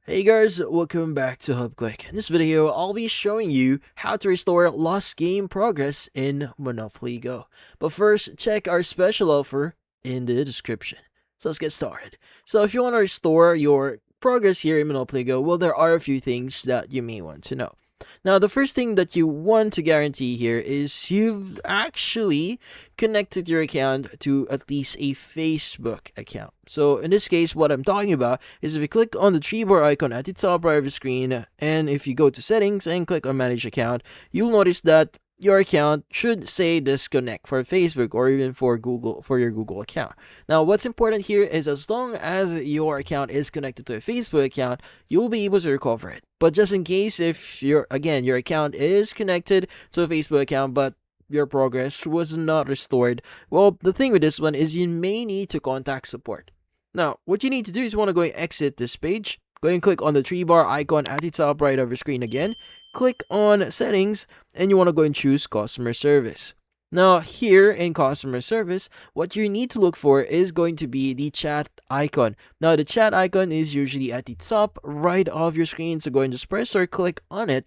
Hey guys, welcome back to HubClick. In this video, I'll be showing you how to restore lost game progress in Monopoly Go. But first, check our special offer in the description. So let's get started. So if you want to restore your progress here in Monopoly Go, well, there are a few things that you may want to know. Now, the first thing that you want to guarantee here is you've actually connected your account to at least a Facebook account. So in this case, what I'm talking about is if you click on the three bar icon at the top right of the screen, and if you go to settings and click on manage account, you'll notice that your account should say disconnect for Facebook or even for your Google account. Now, what's important here is as long as your account is connected to a Facebook account, you'll be able to recover it. But just in case if your account is connected to a Facebook account but your progress was not restored, well, the thing with this one is you may need to contact support. Now, what you need to do is you want to go and exit this page. Go and click on the three bar icon at the top right of your screen again. Click on settings and you want to go and choose customer service. Now here in customer service, what you need to look for is going to be the chat icon. Now the chat icon is usually at the top right of your screen, so go and just press or click on it.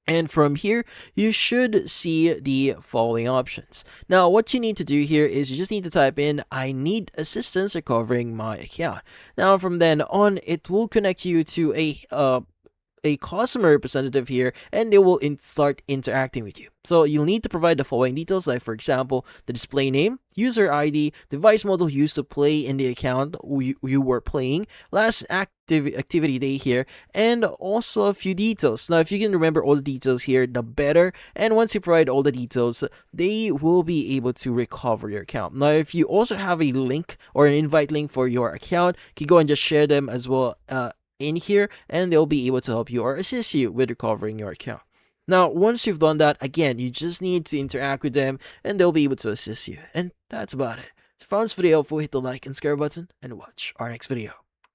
And from here, you should see the following options. Now, what you need to do here is you just need to type in, I need assistance recovering my account. Now, from then on, it will connect you to a customer representative here, and they will start interacting with you. So you'll need to provide the following details, like for example, the display name, user ID, device model used to play in the account you were playing, last activity day here, and also a few details. Now, if you can remember all the details here, the better. And once you provide all the details, they will be able to recover your account. Now, if you also have a link or an invite link for your account, you can go and just share them as well in here, and they'll be able to help you or assist you with recovering your account. Now, once you've done that, again, you just need to interact with them and they'll be able to assist you. And that's about it. So if you found this video helpful, hit the like and subscribe button and watch our next video.